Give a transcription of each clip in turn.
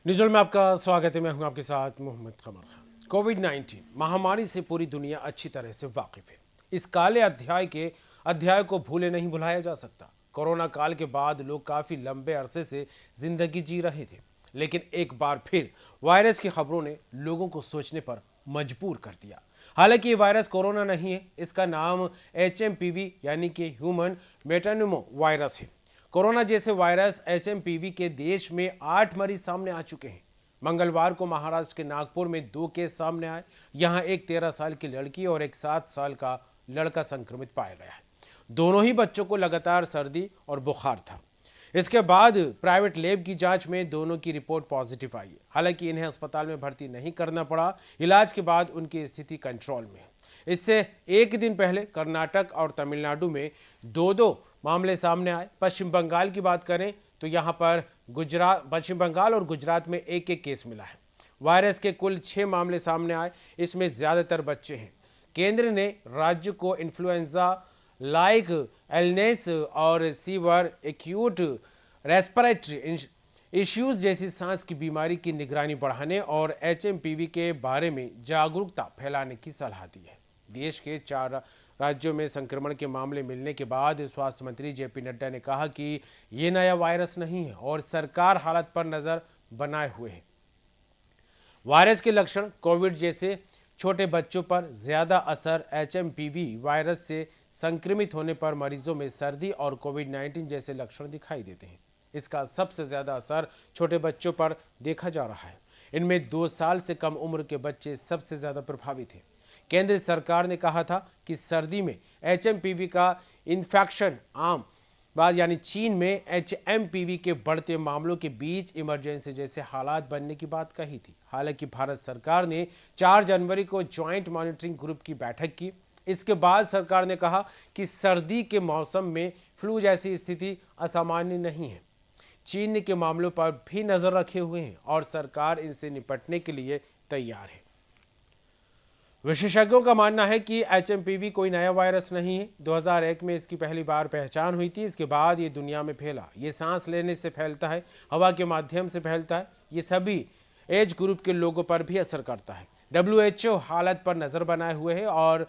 निजुल में आपका स्वागत है। मैं हूं आपके साथ मोहम्मद कमर खान। कोविड-19 महामारी से पूरी दुनिया अच्छी तरह से वाकिफ है। इस काले अध्याय को भूले नहीं भुलाया जा सकता। कोरोना काल के बाद लोग काफी लंबे अरसे से जिंदगी जी रहे थे, लेकिन एक बार फिर वायरस की खबरों ने लोगों को सोचने पर मजबूर कर दिया। हालांकि ये वायरस कोरोना नहीं है, इसका नाम HMPV यानी कि ह्यूमन मेटान्यूमो वायरस है। कोरोना जैसे वायरस HMPV के देश में 8 मरीज सामने आ चुके हैं। मंगलवार को महाराष्ट्र के नागपुर में 2 केस सामने आए। यहां एक 13 साल की लड़की और एक 7 साल का लड़का संक्रमित पाया गया है। दोनों ही बच्चों को लगातार सर्दी और बुखार था। इसके बाद प्राइवेट लैब की जांच में दोनों की रिपोर्ट पॉजिटिव आई है। हालांकि इन्हें अस्पताल में भर्ती नहीं करना पड़ा। इलाज के बाद उनकी स्थिति कंट्रोल में है। इससे एक दिन पहले कर्नाटक और तमिलनाडु में दो मामले सामने आए। पश्चिम बंगाल की बात करें तो यहां पर पश्चिम बंगाल और गुजरात में एक एक केस मिला है। वायरस के कुल 6 मामले सामने आए, इसमें ज्यादातर बच्चे हैं। केंद्र ने राज्य को इन्फ्लुएंजा लाइक इलनेस और सीवर एक्यूट रेस्पिरेटरी इश्यूज जैसी सांस की बीमारी की निगरानी बढ़ाने और HMPV के बारे में जागरूकता फैलाने की सलाह दी है। देश के 4 राज्यों में संक्रमण के मामले मिलने के बाद स्वास्थ्य मंत्री JP नड्डा ने कहा कि ये नया वायरस नहीं है और सरकार हालत पर नजर बनाए हुए है। वायरस के लक्षण कोविड जैसे छोटे बच्चों पर ज्यादा असर HMPV वायरस से संक्रमित होने पर मरीजों में सर्दी और कोविड-19 जैसे लक्षण दिखाई देते हैं। इसका सबसे ज्यादा असर छोटे बच्चों पर देखा जा रहा है। इनमें 2 साल से कम उम्र के बच्चे सबसे ज्यादा प्रभावित हैं। केंद्र सरकार ने कहा था कि सर्दी में HMPV का इन्फेक्शन आम बात यानी चीन में HMPV के बढ़ते मामलों के बीच इमरजेंसी जैसे हालात बनने की बात कही थी। हालांकि भारत सरकार ने 4 जनवरी को ज्वाइंट मॉनिटरिंग ग्रुप की बैठक की। इसके बाद सरकार ने कहा कि सर्दी के मौसम में फ्लू जैसी स्थिति असामान्य नहीं है। चीन के मामलों पर भी नजर रखे हुए हैं और सरकार इनसे निपटने के लिए तैयार है। विशेषज्ञों का मानना है कि HMPV कोई नया वायरस नहीं है। 2001 में इसकी पहली बार पहचान हुई थी। इसके बाद ये दुनिया में फैला। ये सांस लेने से फैलता है, हवा के माध्यम से फैलता है। ये सभी एज ग्रुप के लोगों पर भी असर करता है। WHO हालत पर नजर बनाए हुए है और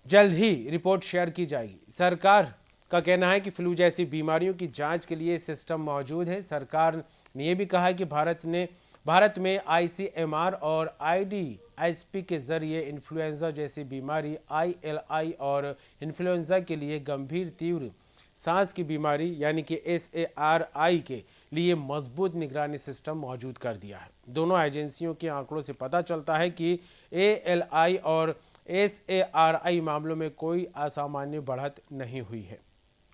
जल्द ही रिपोर्ट शेयर की जाएगी। सरकार का कहना है कि फ्लू जैसी बीमारियों की जांच के लिए सिस्टम मौजूद है। सरकार ने यह भी कहा है कि भारत में ICMR और IDSP के जरिए इन्फ्लुएंजा जैसी बीमारी ILI और इन्फ्लुएंजा के लिए गंभीर तीव्र सांस की बीमारी यानी कि SARI के लिए मजबूत निगरानी सिस्टम मौजूद कर दिया है। दोनों एजेंसियों के आंकड़ों से पता चलता है कि ALI और SARI मामलों में कोई असामान्य बढ़त नहीं हुई है।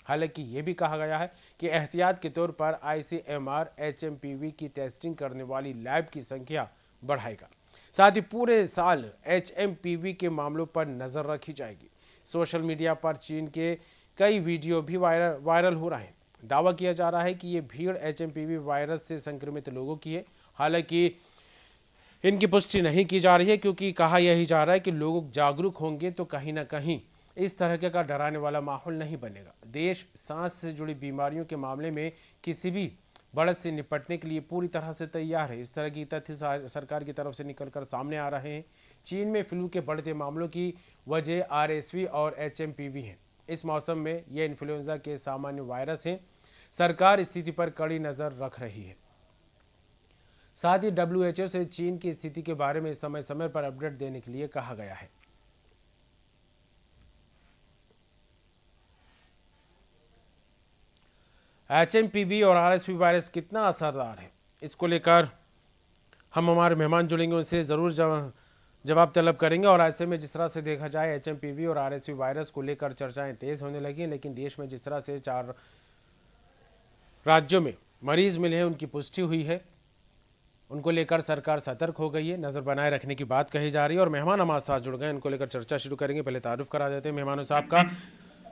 हालांकि ये भी कहा गया है कि एहतियात के तौर पर ICMR HMPV की टेस्टिंग करने वाली लैब की संख्या बढ़ाएगा। साथ ही पूरे साल HMPV के मामलों पर नजर रखी जाएगी। सोशल मीडिया पर चीन के कई वीडियो भी वायरल हो रहे हैं। दावा किया जा रहा है कि ये भीड़ HMPV वायरस से संक्रमित लोगों की है। हालांकि इनकी पुष्टि नहीं की जा रही है, क्योंकि कहा यही जा रहा है कि लोग जागरूक होंगे तो कहीं ना कहीं इस तरह का डराने वाला माहौल नहीं बनेगा। देश सांस से जुड़ी बीमारियों के मामले में किसी भी बढ़त से निपटने के लिए पूरी तरह से तैयार है। इस तरह की तथ्य सरकार की तरफ से निकलकर सामने आ रहे हैं। चीन में फ्लू के बढ़ते मामलों की वजह RSV और HMPV है। इस मौसम में ये इन्फ्लुएंजा के सामान्य वायरस हैं। सरकार स्थिति पर कड़ी नजर रख रही है। साथ ही WHO से चीन की स्थिति के बारे में समय समय पर अपडेट देने के लिए कहा गया है। HMPV और RSV वायरस कितना असरदार है, इसको लेकर हम हमारे मेहमान जुड़ेंगे, उनसे ज़रूर जवाब तलब करेंगे। और ऐसे में जिस तरह से देखा जाए HMPV और RSV वायरस को लेकर चर्चाएं तेज होने लगी हैं, लेकिन देश में जिस तरह से 4 राज्यों में मरीज मिले हैं, उनकी पुष्टि हुई है, उनको लेकर सरकार सतर्क हो गई है। नज़र बनाए रखने की बात कही जा रही है और मेहमान हमारे साथ जुड़ गए, उनको लेकर चर्चा शुरू करेंगे। पहले तारुफ करा देते हैं मेहमानों साहब का।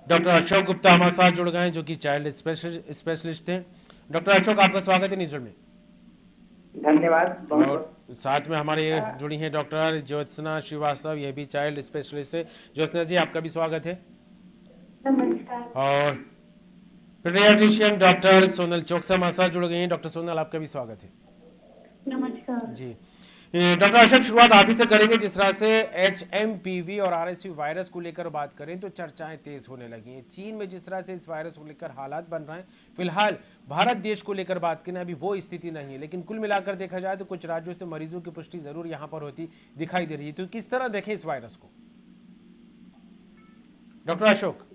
डॉक्टर अशोक गुप्ता हमारे साथ जुड़ गए, जो कि चाइल्ड स्पेशलिस्ट हैं। डॉक्टर अशोक, आपका स्वागत है न्यूज़ में। धन्यवाद। और साथ में हमारे जुड़ी हैं डॉक्टर ज्योत्सना श्रीवास्तव, ये भी चाइल्ड स्पेशलिस्ट है। ज्योत्सना जी, आपका भी स्वागत है। नमस्कार। और पीडियाट्रिशियन डॉक्टर सोनल चोकसा हमारे साथ जुड़ गई हैं। डॉक्टर सोनल, आपका भी स्वागत है। जी डॉक्टर अशोक, शुरुआत आप ही से करेंगे। जिस तरह से HMPV और RSV वायरस को लेकर बात करें तो चर्चाएं तेज होने लगी हैं। चीन में जिस तरह से इस वायरस को लेकर हालात बन रहे हैं, फिलहाल भारत देश को लेकर बात करें अभी वो स्थिति नहीं है, लेकिन कुल मिलाकर देखा जाए तो कुछ राज्यों से मरीजों की पुष्टि जरूर यहाँ पर होती दिखाई दे रही है। तो किस तरह देखें इस वायरस को, डॉक्टर अशोक?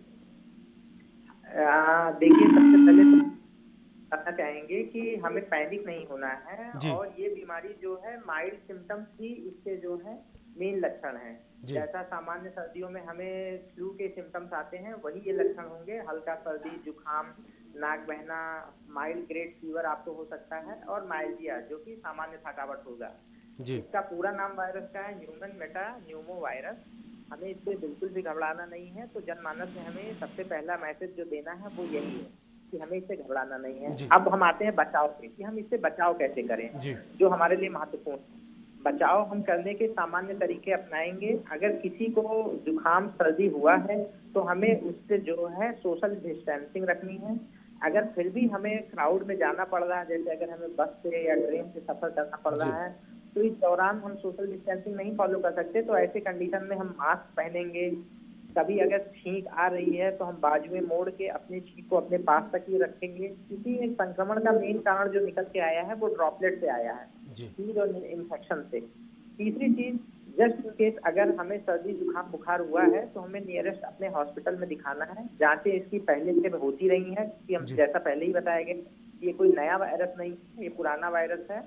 देखिए, सबसे पहले तो कहना चाहेंगे कि हमें पैनिक नहीं होना है, जी और ये बीमारी जो है माइल्ड सिम्टम्स ही इसके जो है मेन लक्षण हैं। जी जैसा सामान्य सर्दियों में हमें फ्लू के सिम्टम्स आते हैं, वही ये लक्षण होंगे। हल्का सर्दी, जुकाम, नाक बहना, माइल्ड ग्रेड फीवर आपको हो सकता है, और माइल्जिया जो कि सामान्य थकावट होगा। जी इसका पूरा नाम वायरस का है ह्यूमन मेटा न्यूमो वायरस। हमें इससे बिल्कुल भी घबराना नहीं है। तो जनमानस में हमें सबसे पहला मैसेज जो देना है वो यही है कि हमें इससे घबराना नहीं है। जी अब हम आते हैं बचाव पे, कि हम इससे बचाव कैसे करें, जी जो हमारे लिए महत्वपूर्ण है। बचाव हम करने के सामान्य तरीके अपनाएंगे। अगर किसी को जुकाम सर्दी हुआ है तो हमें उससे जो है सोशल डिस्टेंसिंग रखनी है। अगर फिर भी हमें क्राउड में जाना पड़ रहा है, जैसे अगर हमें बस से या ट्रेन से सफर करना पड़ जी रहा है, तो इस दौरान हम सोशल डिस्टेंसिंग नहीं फॉलो कर सकते। तो ऐसे कंडीशन में हम मास्क पहनेंगे। कभी अगर छींक आ रही है तो हम बाजुएं मोड़ के अपनी छींक को अपने पास तक ही रखेंगे, क्योंकि एक संक्रमण का मेन कारण जो निकल के आया है वो ड्रॉपलेट से आया है, जी छींक और इन्फेक्शन से। तीसरी चीज, जस्ट इन केस अगर हमें सर्दी जुकाम बुखार हुआ है तो हमें नियरेस्ट अपने हॉस्पिटल में दिखाना है। जांचें इसकी पहले से होती रही हैं, कि हम जी जैसा पहले ही बताया गया, ये कोई नया वायरस नहीं है, ये पुराना वायरस है।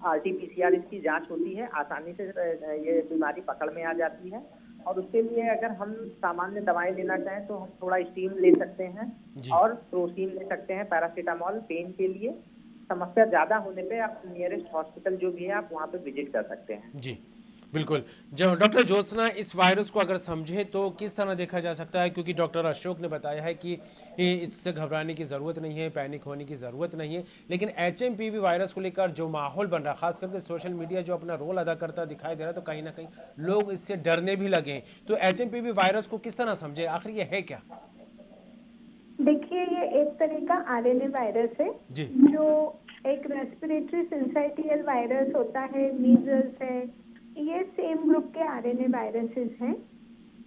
RT-PCR इसकी जांच होती है, आसानी से ये बीमारी पकड़ में आ जाती है। और उसके लिए अगर हम सामान्य दवाएं लेना चाहें तो हम थोड़ा स्टीम ले सकते हैं, जी और क्रोसिन ले सकते हैं, पैरासीटामोल पेन के लिए। समस्या ज्यादा होने पे आप नियरेस्ट हॉस्पिटल जो भी है आप वहाँ पे विजिट कर सकते हैं। जी बिल्कुल। जो डॉक्टर ज्योत्सना, इस वायरस को अगर समझे तो किस तरह देखा जा सकता है, क्योंकि डॉक्टर अशोक ने बताया है कि इससे घबराने की ज़रूरत नहीं है, पैनिक होने की ज़रूरत नहीं है, लेकिन HMPV वायरस को लेकर जो माहौल बन रहा है, खास करके सोशल मीडिया जो अपना रोल अदा करता दिखाई दे रहा है, तो कहीं ना कहीं लोग इससे डरने भी लगे हैं। तो HMPV वायरस को किस तरह समझे, आखिर ये है क्या? देखिए, ये एक तरह का आरएनए वायरस है, जी जो एक रेस्पिरेटरी सिंसाइटियल वायरस होता है, मीजल्स है, ये सेम ग्रुप के आरएनए वायरसेस हैं।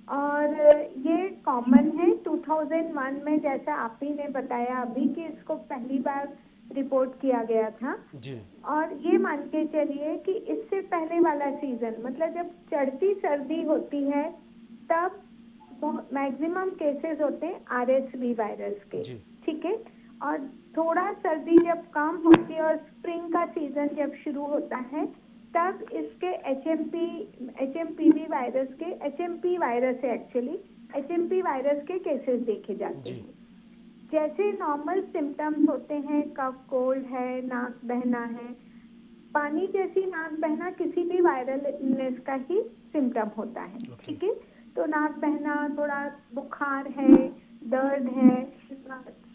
और ये कॉमन है। 2001 में, जैसा आप ही ने बताया अभी, कि इसको पहली बार रिपोर्ट किया गया था। जी और ये मान के चलिए कि इससे पहले वाला सीजन, मतलब जब चढ़ती सर्दी होती है, तब मैक्सिमम केसेस होते हैं RSV वायरस के, जी ठीक है। और थोड़ा सर्दी जब कम होती है और स्प्रिंग का सीजन जब शुरू होता है, तब इसके HMPV वायरस के, HMP वायरस है एक्चुअली, HMP वायरस के केसेस देखे जाते जी हैं। जैसे नॉर्मल सिम्टम्स होते हैं, कफ कोल्ड है, नाक बहना है, पानी जैसी नाक बहना किसी भी वायरल इलनेस का ही सिम्टम होता है, ओके ठीक है। तो नाक बहना, थोड़ा बुखार है, दर्द है,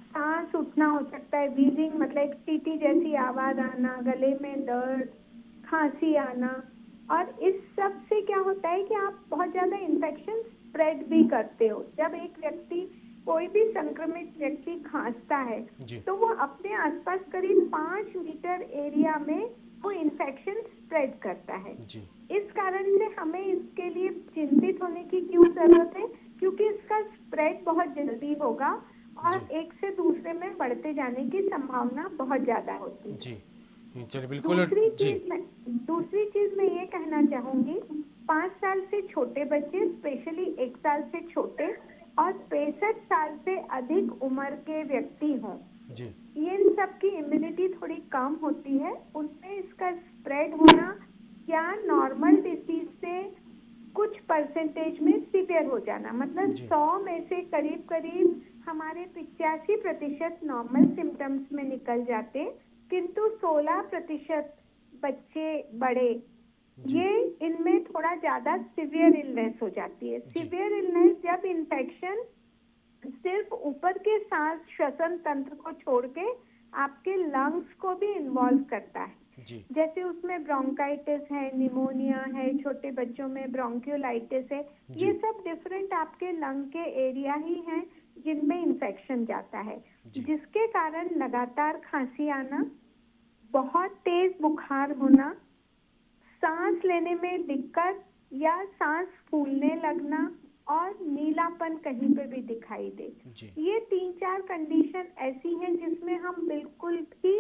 सांस उठना हो सकता है, वीजिंग मतलब एक टीटी जैसी आवाज आना, गले में दर्द, खांसी आना। और इस सब से क्या होता है कि आप बहुत ज्यादा इन्फेक्शन स्प्रेड भी करते हो। जब एक व्यक्ति, कोई भी संक्रमित व्यक्ति खांसता है, जी तो वो अपने आसपास करीब 5 मीटर एरिया में वो इन्फेक्शन स्प्रेड करता है। जी इस कारण से हमें इसके लिए चिंतित होने की क्यों जरूरत है, क्योंकि इसका स्प्रेड बहुत जल्दी होगा जी और एक से दूसरे में बढ़ते जाने की संभावना बहुत ज्यादा होती है। जी चलिए बिल्कुल। दूसरी जी चीज मैं ये कहना चाहूंगी, 5 साल से छोटे बच्चे, स्पेशली 1 साल से छोटे और 65 साल से अधिक उम्र के व्यक्ति हों, जी इन सब की इम्यूनिटी थोड़ी कम होती है, उनमें इसका स्प्रेड होना या नॉर्मल डिसीज से कुछ परसेंटेज में सीवियर हो जाना, मतलब जी 100 में से करीब करीब हमारे 85% नॉर्मल सिम्टम्स में निकल जाते, किंतु 16% बच्चे बड़े, जी ये इनमें थोड़ा ज्यादा सिवियर इलनेस हो जाती है। जी सिवियर इलनेस जब इन्फेक्शन सिर्फ ऊपर के सांस श्वसन तंत्र को छोड़ के आपके लंग्स को भी इन्वॉल्व करता है, जी जैसे उसमें ब्रोंकाइटिस है, निमोनिया है, छोटे बच्चों में ब्रोंकियोलाइटिस है, जी ये सब डिफरेंट आपके लंग के एरिया ही हैं जिनमें इन्फेक्शन जाता है, जी जिसके कारण लगातार खांसी आना, बहुत तेज बुखार होना, सांस लेने में दिक्कत या सांस फूलने लगना और नीलापन कहीं पे भी दिखाई दे। जी ये 3-4 कंडीशन ऐसी हैं जिसमें हम बिल्कुल भी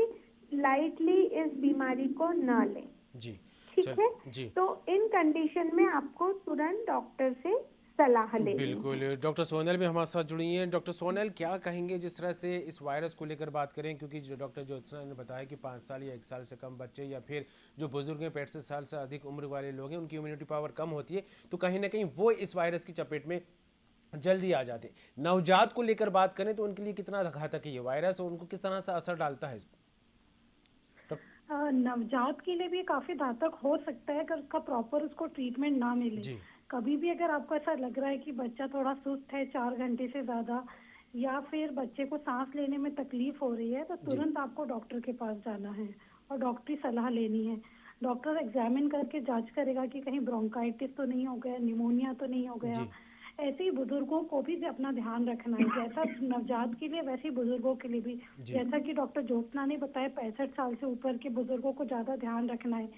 लाइटली इस बीमारी को न लें। जी ठीक चल है, जी तो इन कंडीशन में आपको तुरंत डॉक्टर से सलाह लेनी बिल्कुल। है। डॉक्टर सोनल भी हमारे साथ जुड़ी हैं। डॉक्टर सोनल, क्या कहेंगे जिस तरह से इस वायरस को लेकर बात करें, क्योंकि जो डॉक्टर ज्योत्सना ने बताया कि 5 साल या 1 साल से कम बच्चे या फिर जो बुजुर्ग हैं 65 साल से अधिक उम्र वाले लोग हैं उनकी इम्यूनिटी पावर कम होती है, तो कहीं ना कहीं वो इस वायरस की चपेट में जल्दी आ जाते हैं। नवजात को लेकर बात करें तो उनके लिए कितना घातक है ये वायरस और उनको किस तरह से असर डालता है? नवजात के लिए भी काफी घातक हो सकता है अगर उसका प्रॉपर उसको ट्रीटमेंट ना मिले। जी कभी भी अगर आपको ऐसा लग रहा है कि बच्चा थोड़ा सुस्त है 4 घंटे से ज्यादा, या फिर बच्चे को सांस लेने में तकलीफ हो रही है, तो जी तुरंत आपको डॉक्टर के पास जाना है और डॉक्टरी सलाह लेनी है। डॉक्टर एग्जामिन करके जांच करेगा कि कहीं ब्रोंकाइटिस तो नहीं हो गया, निमोनिया तो नहीं हो गया। जी ऐसे ही बुजुर्गों को भी अपना ध्यान रखना है, जैसा नवजात के लिए वैसे ही बुजुर्गों के लिए भी। जी जैसा कि डॉक्टर ज्योत्सना ने बताया 65 साल से ऊपर के बुजुर्गों को ज्यादा ध्यान रखना है,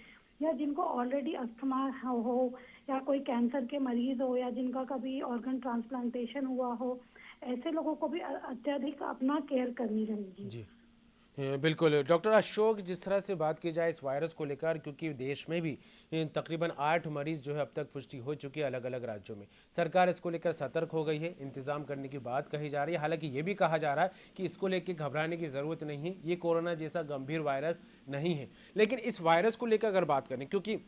या जिनको ऑलरेडी अस्थमा हो या कोई कैंसर के मरीज हो या जिनका कभी ऑर्गन ट्रांसप्लांटेशन हुआ हो, ऐसे लोगों को भी अत्यधिक अपना केयर करनी रहेगी। जी बिल्कुल। डॉक्टर अशोक, जिस तरह से बात की जाए इस वायरस को लेकर, क्योंकि देश में भी तकरीबन 8 मरीज जो है अब तक पुष्टि हो चुकी है अलग अलग राज्यों में। सरकार इसको लेकर सतर्क हो गई है, इंतजाम करने की बात कही जा रही है। हालांकि ये भी कहा जा रहा है कि इसको लेकर घबराने की ज़रूरत नहीं है, ये कोरोना जैसा गंभीर वायरस नहीं है। लेकिन इस वायरस को लेकर अगर बात करें, क्योंकि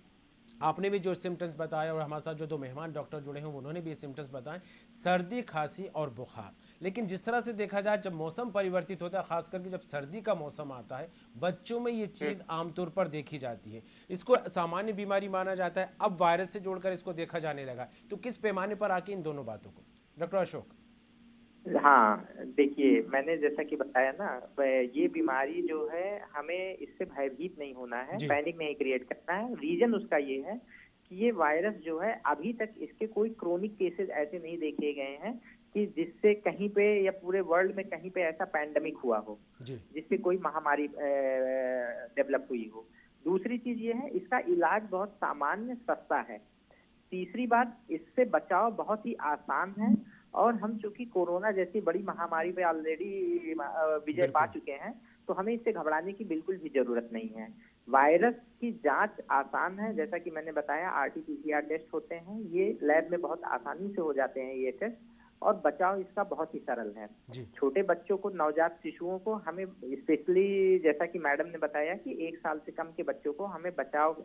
आपने भी जो सिम्टम्स बताए और हमारे साथ जो 2 मेहमान डॉक्टर जुड़े हैं उन्होंने भी ये सिम्टम्स बताए, सर्दी, खांसी और बुखार। लेकिन जिस तरह से देखा जाए जब मौसम परिवर्तित होता है, खास करके जब सर्दी का मौसम आता है, बच्चों में ये चीज़ आमतौर पर देखी जाती है। इसको सामान्य बीमारी माना जाता है, अब वायरस से जोड़कर इसको देखा जाने लगा है। तो किस पैमाने पर आके इन दोनों बातों को, डॉक्टर अशोक? हाँ, देखिए मैंने जैसा कि बताया ना, ये बीमारी जो है हमें इससे भयभीत नहीं होना है, जी पैनिक नहीं क्रिएट करना है। रीजन उसका ये है कि ये वायरस जो है अभी तक इसके कोई क्रोनिक केसेस ऐसे नहीं देखे गए हैं कि जिससे कहीं पे या पूरे वर्ल्ड में कहीं पे ऐसा पैंडेमिक हुआ हो, जी जिससे कोई महामारी डेवलप हुई हो। दूसरी चीज ये है, इसका इलाज बहुत सामान्य सस्ता है। तीसरी बात, इससे बचाव बहुत ही आसान है और हम चूंकि कोरोना जैसी बड़ी महामारी पे ऑलरेडी विजय पा बिल्कुल चुके हैं, तो हमें इससे घबराने की बिल्कुल भी जरूरत नहीं है। वायरस की जांच आसान है, जैसा कि मैंने बताया RT-PCR टेस्ट होते हैं, ये लैब में बहुत आसानी से हो जाते हैं ये टेस्ट, और बचाव इसका बहुत ही सरल है। जी छोटे बच्चों को, नवजात शिशुओं को हमें स्पेशली, जैसा कि मैडम ने बताया कि 1 साल से कम के बच्चों को हमें बचाव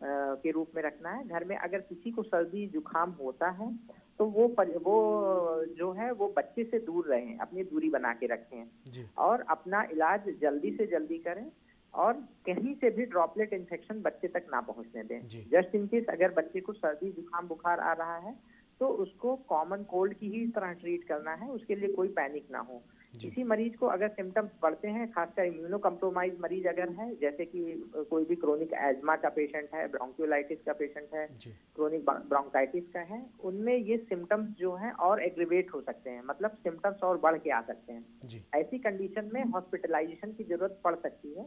के रूप में रखना है। घर में अगर किसी को सर्दी जुकाम होता है तो वो जो है वो बच्चे से दूर रहें, अपनी दूरी बना के रखें जी और अपना इलाज जल्दी से जल्दी करें, और कहीं से भी ड्रॉपलेट इन्फेक्शन बच्चे तक ना पहुंचने दें। जी जस्ट इन केस अगर बच्चे को सर्दी जुकाम बुखार आ रहा है तो उसको कॉमन कोल्ड की ही तरह ट्रीट करना है, उसके लिए कोई पैनिक ना हो। जी किसी मरीज को अगर सिम्टम्स बढ़ते हैं, खासकर इम्यूनो कम्प्रोमाइज मरीज अगर है, जैसे कि कोई भी क्रोनिक एज्मा का पेशेंट है, ब्रोंकियोलाइटिस का पेशेंट है, जी क्रोनिक ब्रोंकाइटिस का है, उनमें ये सिम्टम्स जो हैं और एग्रीवेट हो सकते हैं, मतलब सिम्टम्स और बढ़ के आ सकते हैं। जी ऐसी कंडीशन में हॉस्पिटलाइजेशन की जरूरत पड़ सकती है।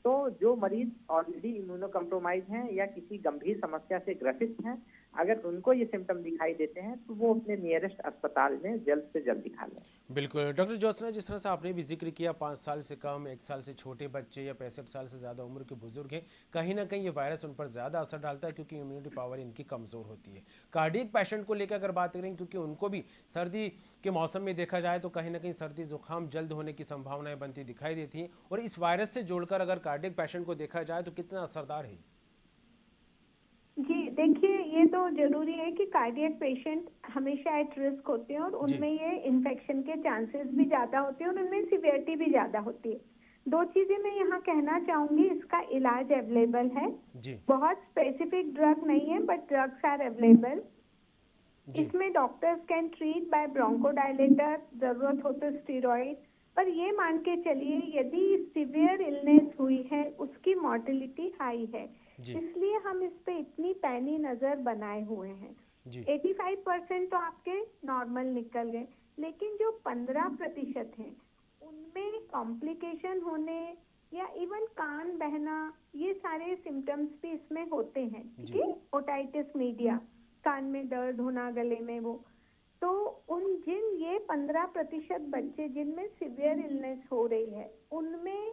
तो जो मरीज ऑलरेडी इम्यूनो कम्प्रोमाइज हैं या किसी गंभीर समस्या से ग्रसित हैं, अगर उनको ये सिम्टम दिखाई देते हैं तो वो अपने नियरेस्ट अस्पताल में जल्द से जल्द दिखा लें। बिल्कुल। डॉक्टर ज्योत्सना, जिस तरह से आपने भी जिक्र किया 5 साल से कम, 1 साल से छोटे बच्चे या 65 साल से ज़्यादा उम्र के बुजुर्ग हैं, कहीं ना कहीं ये वायरस उन पर ज़्यादा असर डालता है क्योंकि इम्यूनिटी पावर इनकी कमज़ोर होती है। कार्डियक पेशेंट को लेकर अगर बात करें, क्योंकि उनको भी सर्दी के मौसम में देखा जाए तो कहीं ना कहीं सर्दी जुकाम जल्द होने की संभावनाएं बनती दिखाई देती हैं, और इस वायरस से जोड़कर अगर कार्डियक पेशेंट को देखा जाए तो कितना असरदार है? जी, देखिए ये तो ज़रूरी है कि कार्डियक पेशेंट हमेशा एट रिस्क होते हैं और जी उनमें ये इन्फेक्शन के चांसेस भी ज़्यादा होते हैं और उनमें सीवियरिटी भी ज़्यादा होती है। 2 चीज़ें मैं यहाँ कहना चाहूँगी, इसका इलाज अवेलेबल है। जी बहुत स्पेसिफिक ड्रग नहीं है बट ड्रग्स आर अवेलेबल। जी इसमें doctors can treat by bronchodilator, ज़रूरत हो तो स्टेरॉइड। पर ये मान के चलिए यदि सिवियर इलनेस हुई है उसकी मॉर्टेलिटी हाई है, जी इसलिए हम इस पे इतनी पैनी नज़र बनाए हुए हैं। जी 85% तो आपके नॉर्मल निकल गए, लेकिन जो 15% हैं उनमें कॉम्प्लिकेशन होने, या इवन कान बहना, ये सारे सिम्टम्स भी इसमें होते हैं, ठीक है। ओटाइटिस मीडिया, कान में दर्द होना, गले में वो, तो ये 15% बच्चे जिनमें सीवियर इलनेस हो रही है, उनमें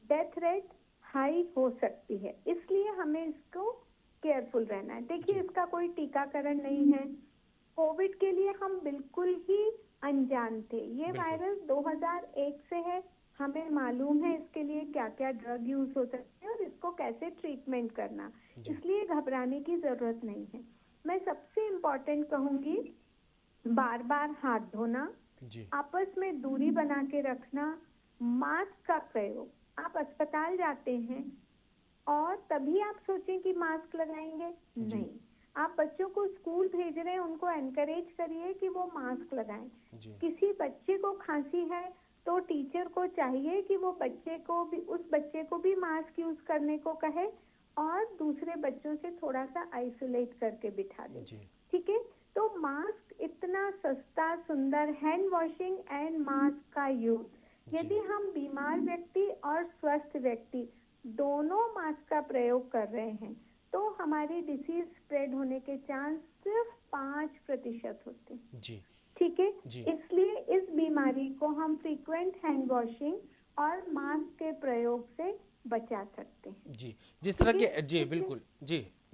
डेथ रेट हाई हो सकती है, इसलिए हमें इसको केयरफुल रहना है। देखिए, इसका कोई टीकाकरण नहीं है। कोविड के लिए हम बिल्कुल ही अनजान थे। ये वायरस 2001 से है, हमें मालूम है इसके लिए क्या क्या ड्रग यूज हो सकते हैं और इसको कैसे ट्रीटमेंट करना, इसलिए घबराने की जरूरत नहीं है। मैं सबसे इम्पोर्टेंट कहूंगी, बार बार हाथ धोना, आपस में दूरी बना के रखना, मास्क का प्रयोग। आप अस्पताल जाते हैं और तभी आप सोचें कि मास्क लगाएंगे, नहीं। आप बच्चों को स्कूल भेज रहे हैं, उनको एनकरेज करिए कि वो मास्क लगाएं। किसी बच्चे को खांसी है तो टीचर को चाहिए कि वो उस बच्चे को भी मास्क यूज करने को कहे और दूसरे बच्चों से थोड़ा सा आइसोलेट करके बिठा दे, ठीक है। तो मास्क इतना सस्ता सुंदर, हैंड वॉशिंग एंड मास्क का यूज, यदि हम बीमार व्यक्ति और स्वस्थ व्यक्ति दोनों मास्क का प्रयोग कर रहे हैं तो हमारी डिसीज स्प्रेड होने के चांस सिर्फ 5% होते हैं, ठीक है। इसलिए इस बीमारी को हम फ्रीक्वेंट हैंड वॉशिंग और मास्क के प्रयोग से बचा सकते हैं। जिस तरह के बिल्कुल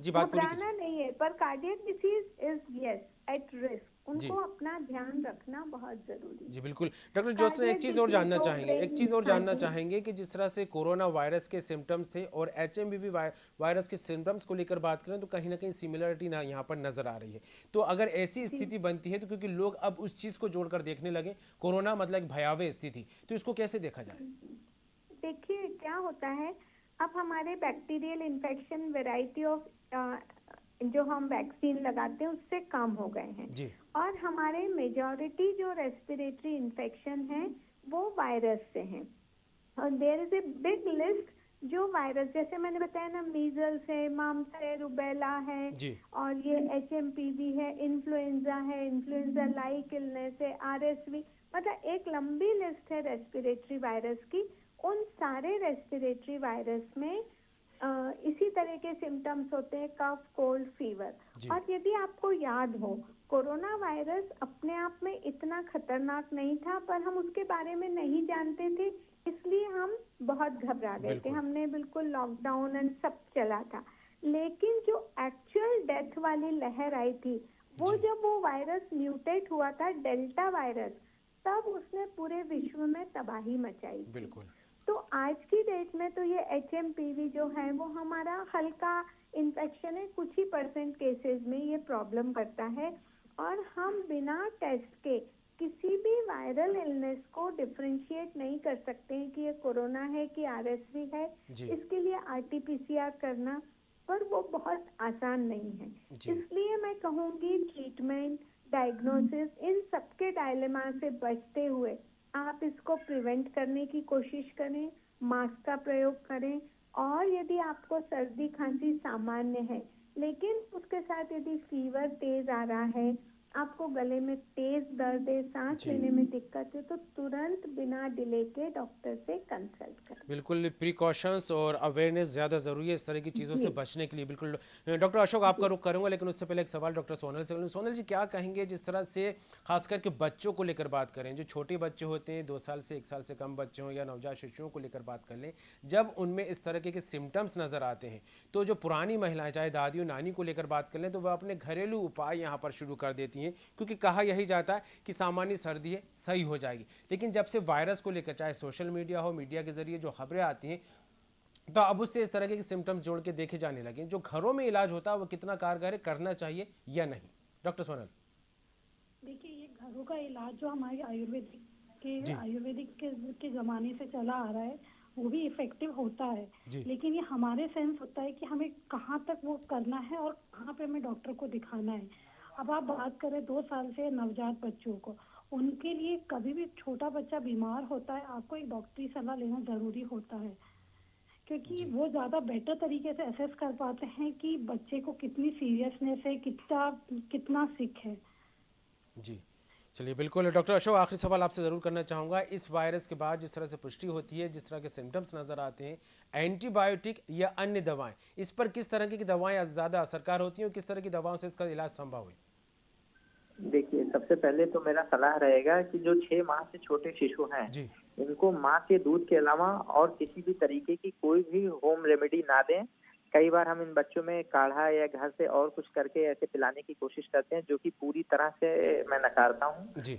बात पूरी कीजिए। नहीं है, पर cardiac disease is yes at risk, उनको अपना ध्यान रखना बहुत जरूरी है। बिल्कुल। डॉक्टर जोशी, एक चीज़ और जानना चाहेंगे कि जिस तरह से कोरोना वायरस के सिम्टम्स थे और HMPV वायरस के सिम्टम्स को लेकर बात करें तो कहीं ना कहीं सिमिलरिटी ना यहाँ पर नजर आ रही है। तो अगर ऐसी स्थिति बनती है तो क्योंकि लोग अब उस चीज़ को जोड़कर देखने लगे, कोरोना मतलब एक भयावह स्थिति, तो इसको कैसे देखा जाए? देखिए, क्या होता है, अब हमारे बैक्टीरियल इन्फेक्शन वैरायटी ऑफ जो हम वैक्सीन लगाते हैं उससे कम हो गए हैं और हमारे मेजॉरिटी जो रेस्पिरेटरी इन्फेक्शन है वो वायरस से हैं। और there is a big list जो वायरस, जैसे मैंने बताया ना, मीजल्स है, मम्स है, रुबेला है और ये HMPV है, इन्फ्लुएंजा लाइक इलनेस है, RSV, मतलब एक लंबी लिस्ट है रेस्पिरेटरी वायरस की। उन सारे रेस्पिरेटरी वायरस में इसी तरह के सिम्टम्स होते हैं, कफ, कोल्ड, फीवर। और यदि आपको याद हो, कोरोना वायरस अपने आप में इतना खतरनाक नहीं था, पर हम उसके बारे में नहीं जानते थे, इसलिए हम बहुत घबरा गए थे। हमने बिल्कुल लॉकडाउन एंड सब चला था। लेकिन जो एक्चुअल डेथ वाली लहर आई थी, वो जब वो वायरस म्यूटेट हुआ था, डेल्टा वायरस, तब उसने पूरे विश्व में तबाही मचाई थी। तो आज की डेट में तो ये HMPV जो है वो हमारा हल्का इन्फेक्शन है, कुछ ही % केसेस में ये प्रॉब्लम करता है और हम बिना टेस्ट के किसी भी वायरल इलनेस को डिफरेंशिएट नहीं कर सकते हैं कि ये कोरोना है कि RSV है। इसके लिए RT-PCR करना, पर वो बहुत आसान नहीं है। इसलिए मैं कहूँगी ट्रीटमेंट, डायग्नोसिस, इन सबके डायलेमा से बचते हुए आप इसको प्रिवेंट करने की कोशिश करें, मास्क का प्रयोग करें और यदि आपको सर्दी खांसी सामान्य है लेकिन उसके साथ यदि फीवर तेज आ रहा है, आपको गले में तेज दर्द है, सांस लेने में दिक्कत है, तो तुरंत बिना डिले के डॉक्टर से कंसल्ट करें। बिल्कुल, प्रिकॉशंस और अवेयरनेस ज़्यादा ज़रूरी है इस तरह की चीज़ों से बचने के लिए। बिल्कुल डॉक्टर अशोक, आपका रुख करूंगा, लेकिन उससे पहले एक सवाल डॉक्टर सोनल से। सोनल जी, क्या कहेंगे जिस तरह से खास करके बच्चों को लेकर बात करें, जो छोटे बच्चे होते हैं, 2 साल से 1 साल से कम बच्चे हों या नवजात शिशुओं को लेकर बात कर लें, जब उनमें इस तरह के सिम्टम्स नज़र आते हैं तो जो पुरानी महिलाएं, चाहे दादी और नानी को लेकर बात कर लें, तो वह अपने घरेलू उपाय यहाँ पर शुरू कर देती हैं, क्योंकि कहा यही जाता है कि सामान्य सर्दी है, सही हो जाएगी। लेकिन जब से वायरस को लेकर चाहे सोशल मीडिया हो, मीडिया के जरिए जो खबरें आती हैं, तो अब उससे इस तरह के सिम्टम्स जोड़ के देखे जाने लगे। जो घरों में इलाज होता है वो कितना कारगर है, करना चाहिए या नहीं? डॉक्टर सोनल। देखिए, ये घरों का इलाज जो हमारे आयुर्वेदिक के जमाने से चला आ रहा है वो भी इफेक्टिव होता है, लेकिन ये हमारे सेंस होता है कि हमें कहाँ तक वो करना है और कहाँ पे हमें डॉक्टर को दिखाना है। अब आप बात करें 2 साल से नवजात बच्चों को, उनके लिए कभी भी छोटा बच्चा बीमार होता है, आपको एक डॉक्टरी सलाह लेना जरूरी होता है, क्योंकि वो ज्यादा बेटर तरीके से असेस कर पाते हैं कि बच्चे को कितनी सीरियसनेस है, कितना सिक है। जी, चलिए बिल्कुल डॉक्टर अशोक, आखिरी सवाल आपसे ज़रूर करना चाहूँगा। इस वायरस के बाद जिस तरह से पुष्टि होती है, जिस तरह के सिम्टम्स नज़र आते हैं, एंटीबायोटिक या अन्य दवाएं, इस पर किस तरह की दवाएं ज़्यादा असरकार होती हैं और किस तरह की दवाओं से इसका इलाज संभव है? देखिए, सबसे पहले तो मेरा सलाह रहेगा कि जो 6 माह से छोटे शिशु हैं, जी। इनको माँ के दूध के अलावा और किसी भी तरीके की कोई भी होम रेमेडी ना दें। कई बार हम इन बच्चों में काढ़ा या घर से और कुछ करके ऐसे पिलाने की कोशिश करते हैं, जो कि पूरी तरह से मैं नकारता हूँ। जी।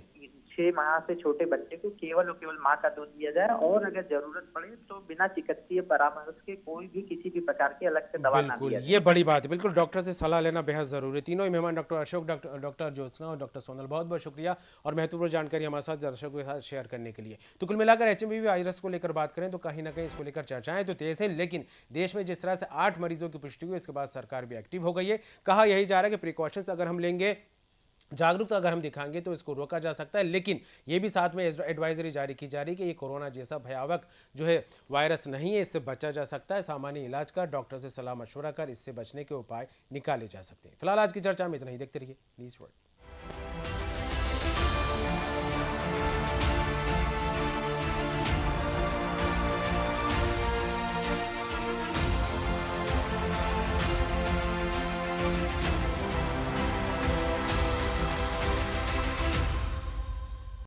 6 माह से छोटे बच्चे को केवल और केवल माँ का दूध दिया जाए और अगर जरूरत पड़े तो बिना चिकित्सीय परामर्श के कोई भी किसी भी प्रकार की अलग से दवा ना बिल्कुल, दिया जाए। ये बड़ी बात है। बिल्कुल, डॉक्टर से सलाह लेना बेहद ज़रूरी है। तीनों ही मेहमान डॉक्टर अशोक, डॉक्टर ज्योत्सना और डॉक्टर सोनल, बहुत-बहुत शुक्रिया और महत्वपूर्ण जानकारी हमारे साथ दर्शकों के साथ शेयर करने के लिए। तो कुल मिलाकर एचएमपी वायरस को लेकर बात करें तो कहीं न कहीं इसको लेकर चर्चाएँ तो तेज़ हैं, लेकिन देश में जिस तरह से 8 मरीजों की पुष्टि हुई, इसके बाद सरकार भी एक्टिव हो गई है। कहा यही जा रहा है कि प्रिकॉशंस अगर हम लेंगे, जागरूकता अगर हम दिखाएंगे तो इसको रोका जा सकता है, लेकिन ये भी साथ में एडवाइजरी जारी की जा रही है कि ये कोरोना जैसा भयावह जो है वायरस नहीं है, इससे बचा जा सकता है। सामान्य इलाज कर, डॉक्टर से सलाह मशवरा कर इससे बचने के उपाय निकाले जा सकते हैं। फिलहाल आज की चर्चा में इतना ही। देखते रहिए न्यूज़ वर्ल्ड।